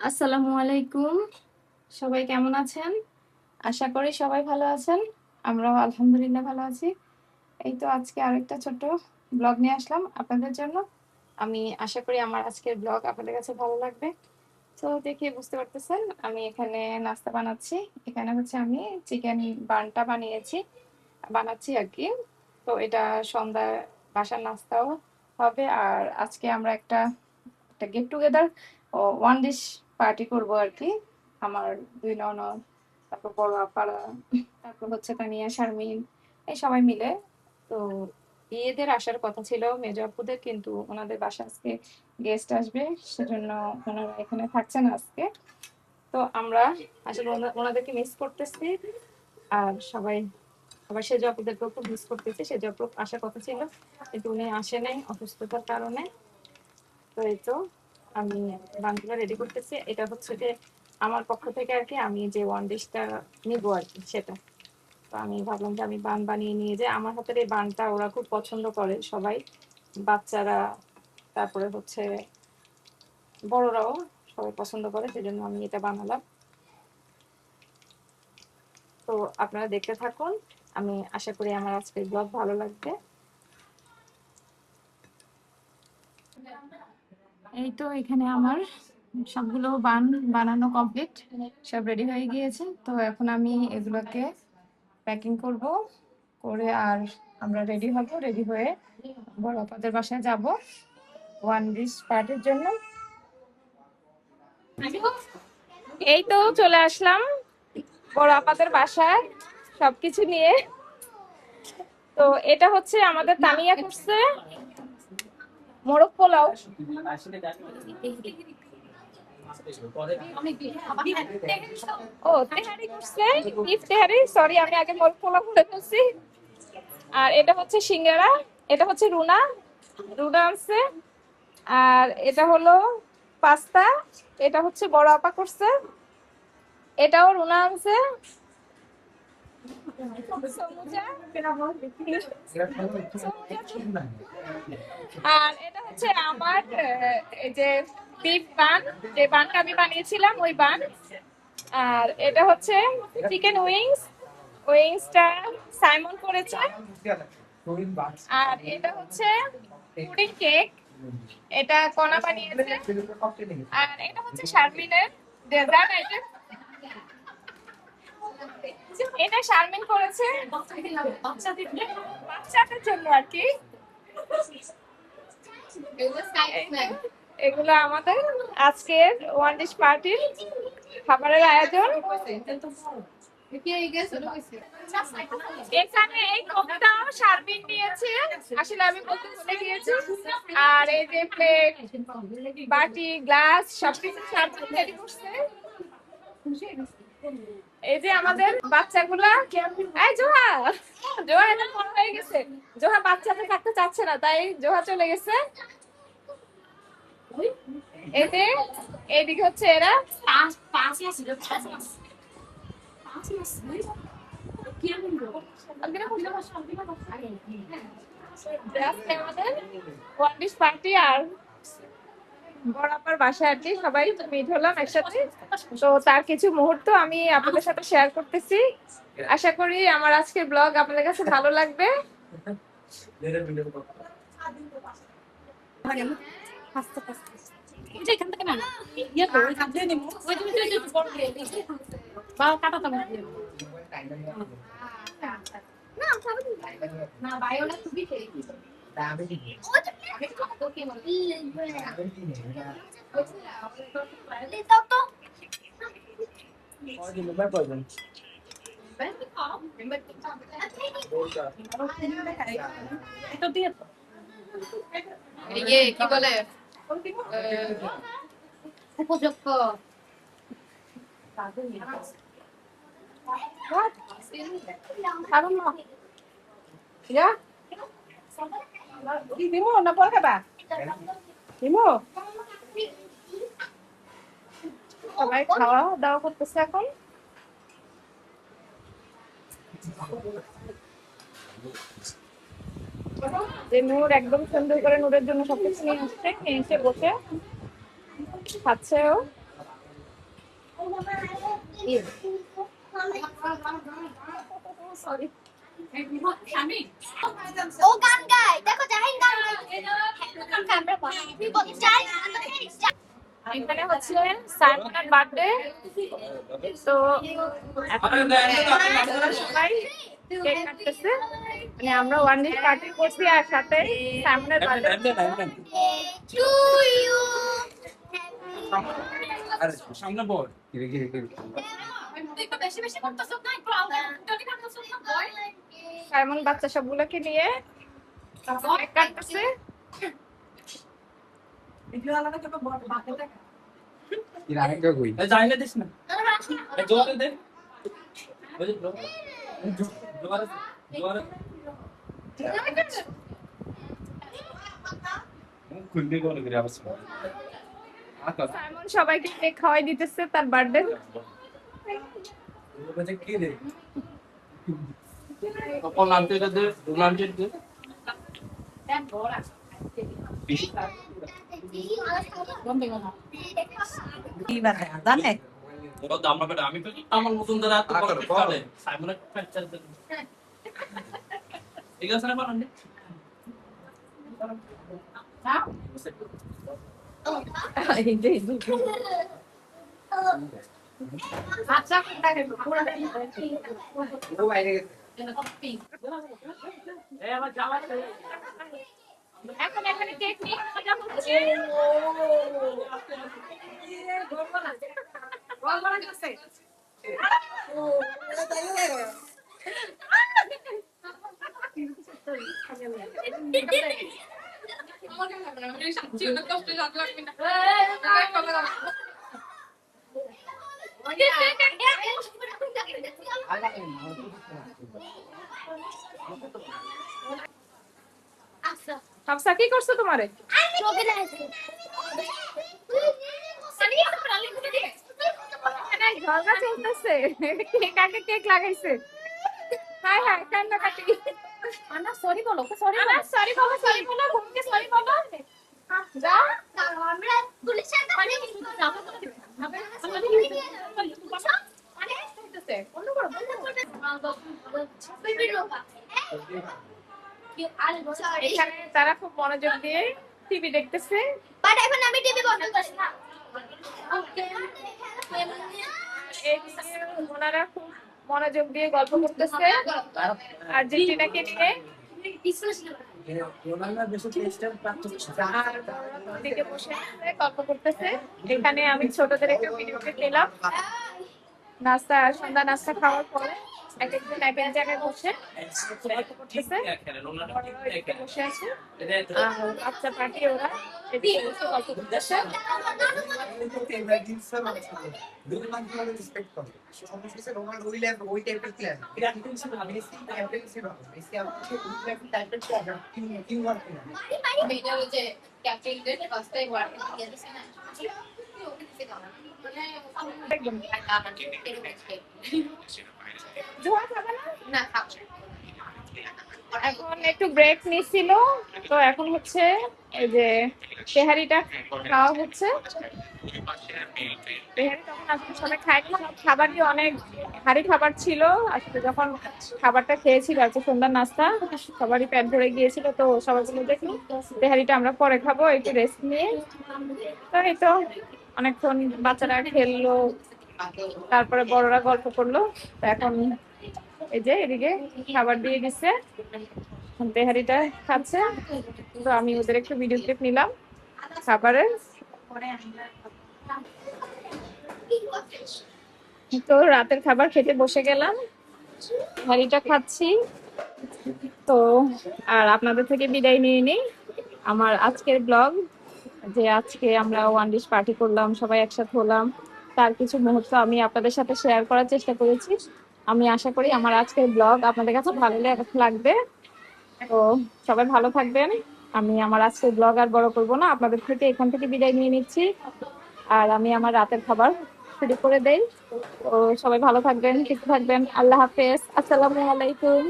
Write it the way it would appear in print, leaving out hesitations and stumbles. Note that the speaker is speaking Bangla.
আসসালামু আলাইকুম। সবাই কেমন আছেন? আশা করি সবাই ভালো আছেন। আমরাও আলহামদুলিল্লাহ ভালো আছি। এই তো আজকে আরেকটা ছোট্ট ব্লগ নিয়ে আসলাম আপনাদের জন্য। আমি আশা করি আমার আজকের ব্লগ আপনাদের কাছে ভালো লাগবে। তো দেখে বুঝতে পারতেছেন আমি এখানে নাস্তা বানাচ্ছি। এখানে হচ্ছে আমি চিকেন বানটা বানাচ্ছি আর কি। তো এটা সন্ধ্যায় বাসার নাস্তাও হবে। আর আজকে আমরা একটা গেট টুগেদার ও ওয়ান ডিশ পার্টি করব আর কি। আমার দুই ননদ, তারপর বড় আপারা, তারপর হচ্ছে তানিয়া, শারমিন, এই সবাই মিলে। তো এদের আসার কথা ছিল মেজো আপুদের, কিন্তু ওনাদের বাসা আজকে গেস্ট আসবে, সেজন্য ওনারা এখানে থাকছে না আজকে। তো আমরা আসলে ওনাদেরকে মিস করতেছি। আর সবাই আবার সেজো আপুদেরকেও খুব মিস করতেছি। সেজো আপু আসার কথা ছিল কিন্তু উনি আসে নাই অসুস্থতার কারণে। তো এই তো আমি বানগুলো রেডি করতেছি। এটা হচ্ছে যে আমার পক্ষ থেকে আর কি, আমি যে ওয়ান ডিশটা নিবো আর কি সেটা। তো আমি ভাবলাম যে আমি বান বানিয়ে নিয়ে যাই। আমার হাতের এই বানটা ওরা খুব পছন্দ করে সবাই, বাচ্চারা, তারপরে হচ্ছে বড়রাও সবাই পছন্দ করে, সেজন্য আমি এটা বানালাম। তো আপনারা দেখতে থাকুন। আমি আশা করি আমার আজকের ব্লগ ভালো লাগবে। এই তো এখানে আমার সবগুলো বান বানানো কমপ্লিট, সব রেডি হয়ে গিয়েছে। তো এখন আমি এগুলোকে প্যাকিং করব, করে আর আমরা রেডি হব। রেডি হয়ে বড় আপাদের বাসায় যাব ওয়ান ডিশ পার্টির জন্য। এই তো চলে আসলাম বড় আপাদের বাসায় সবকিছু নিয়ে। তো এটা হচ্ছে আমাদের তানিয়া করছে মোরগ পোলাও। ও তেহারি করছে, বিফ তেহারি, সরি আমি আগে মোরগ পোলাও বলে ফেলছি। আর এটা হচ্ছে সিঙ্গারা, এটা হচ্ছে রুনা, রুনা আনছে। আর এটা হলো পাস্তা, এটা হচ্ছে বড় আপা করছে, এটাও রুনা আনছে। আর এটা হচ্ছে আমার এই যে বিফ বান, যে বানটা আমি বানিয়েছিলাম ওই বান। আর এটা হচ্ছে চিকেন উইংস, উইংসটা সাইমন করেছে। আর এটা হচ্ছে পুডিং কেক, এটা কণা বানিয়েছে। আর এটা হচ্ছে শারমিনের ডেজার্ট আইটেম, এটা শারমিন করেছে বাচ্চাদের জন্য আর কি। এগুলো আমাদের আজকের ওয়ান ডিশ পার্টির খাবারের আয়োজন। এখানে এই কোপটাও শারমিন নিয়েছে, আসলে আমি বলতে ভুলে গিয়েছি। আর এই যে প্লেট, বাটি, গ্লাস সবকিছু শারমিন রেডি করছে। এই যে আমাদের বাচ্চাগুলা, এই জোহা, জোহা এটা বড় হয়ে গেছে, জোহা বাচ্চাদের থাকতে চাচ্ছে না, তাই জোহা চলে গেছে। এতে এইদিকে হচ্ছে এরা আমাদের ওয়ান ডিশ পার্টি আর বরাবর বাসায় আর কি সবাই মিট হলাম একসাথে। তো তার কিছু মুহূর্ত আমি আপনাদের সাথে শেয়ার করতেছি। আশা করি আমার আজকের ব্লগ আপনাদের কাছে ভালো লাগবে। এখান থেকে না ইয়ে তো ওই কাপ দিয়ে নিব, ওই যে বড় দিয়ে বা কাটা তো না খাবে না বায়োলা তুমি খেয়ে দাবে কি ও তো কি বলে দাও তো और दिन में प्रॉब्लम तो দিয়ে ये কি বলে উপযুক্ত কারণ না ya দিমো না পরে খাবা দিমো। সবাই খাওয়া দাওয়া করতেছে এখন। যে নূর একদম সুন্দর করে নূরের জন্য সবকিছু নিয়ে আসছে, নিয়ে এসে বসে খাচ্ছে ও। সরি, ও গান গায়, দেখো জাহিন গান গায়। এখানে হচ্ছে সাইমনের বার্থডে, তো এখন সবাই কেক কাটতেছে, মানে আমরা ওয়ান ডিশ পার্টি করছি আর সাথে সাইমনের বার্থডে। To you. আরে সামনে বল বেশি বেশি করতেছ না, একটু সাইমন বাচ্চা সবগুলোকে নিয়ে কেক কাটতেছে। এর আরেকটা কই যাইলে দিস না জোরে দে ওই জোরে জোরে খুলতে কোন করে আবার সাইমন সবাইকে কেক খাওয়াই দিতেছে তার বার্থডে। ওটা কি দে কোন নাম থেকে দে নাম থেকে দে কি বানায় জানে ওরা দাম না আমি তো আমার মতন ধরে এত বড় করে সাইমনের ফ্যাকচার দে ঠিক আছে না বানান দে আচ্ছা ও বাইরে গেছে এই আমার যাওয়া এখন এখানে কেক নিয়ে মজা হচ্ছে। গোলমাল আছে। হাফসা কি করছো তোমারে? ঝগড়া চলতেছে, কাকে কেক লাগাইছে? হাই হাই কান্নাকাটি। আনা সরি বলো, সরি বলো, সরি বলো, সরি বলো, বোনকে সরি বলো। যা আমরা পুলিশের কাছে যাবো অন্য বড় এখানে তারা খুব মনোযোগ দিয়ে টিভি দেখতেছে। বাট এখন আমি টিভি বন্ধ করি না। এইদিকে ওনারা খুব মনোযোগ দিয়ে গল্প করতেছে আর্জেন্টিনাকে নিয়ে। আর দিকে বসে আছে, গল্প করতেছে। এখানে আমি ছোটদের একটু ভিডিও ক্লিপ নিলাম। নাস্তা, সন্ধ্যা নাস্তা খাওয়ার পরে এক একজন এক এক জায়গায় বসে গল্প করতেছে। বড়রাও এদিকে বসে আছে আর বাচ্চা পার্টি ওরা এদিকে বসে গল্প করতেছে। জোয়া খাবে না? এখন একটু ব্রেক নিছিল, তো এখন হচ্ছে এই যে তেহারিটা খাওয়া হচ্ছে। তেহারি তখন আসলে সবাই খায়নি, সব খাবার দিয়ে অনেক ভারী খাবার ছিল। আসলে যখন খাবারটা খেয়েছিল আর কি সন্ধ্যার নাস্তা, সবারই পেট ভরে গিয়েছিল, তো সবাই বলে দেখি তেহারিটা আমরা পরে খাবো, একটু রেস্ট নিয়ে। তো এই তো অনেকক্ষণ বাচ্চারা খেললো, তারপরে বড়রা গল্প করলো। তো এখন এই যে এদিকে খাবার দিয়ে দিচ্ছে, তেহারিটা খাচ্ছে। তো আমি ওদের একটু ভিডিও ক্লিপ নিলাম খাবারের। তো রাতের খাবার খেতে বসে গেলাম, তেহারিটা খাচ্ছি। তো আর আপনাদের থেকে বিদায় নিয়ে নিই। আমার আজকের ব্লগ, যে আজকে আমরা ওয়ান ডিশ পার্টি করলাম, সবাই একসাথে হলাম, তার কিছু মুহূর্ত আমি আপনাদের সাথে শেয়ার করার চেষ্টা করেছি। আমি আশা করি আমার আজকের ব্লগ আপনাদের কাছে ভালো লাগবে। তো সবাই ভালো থাকবেন। আমি আমার আজকের ব্লগ আর বড় করবো না, আপনাদের থেকে এখান থেকে বিদায় নিয়ে নিচ্ছি। আর আমি আমার রাতের খাবার শুরু করে দেই। তো সবাই ভালো থাকবেন, ঠিক থাকবেন। আল্লাহ হাফেজ, আসসালামু আলাইকুম।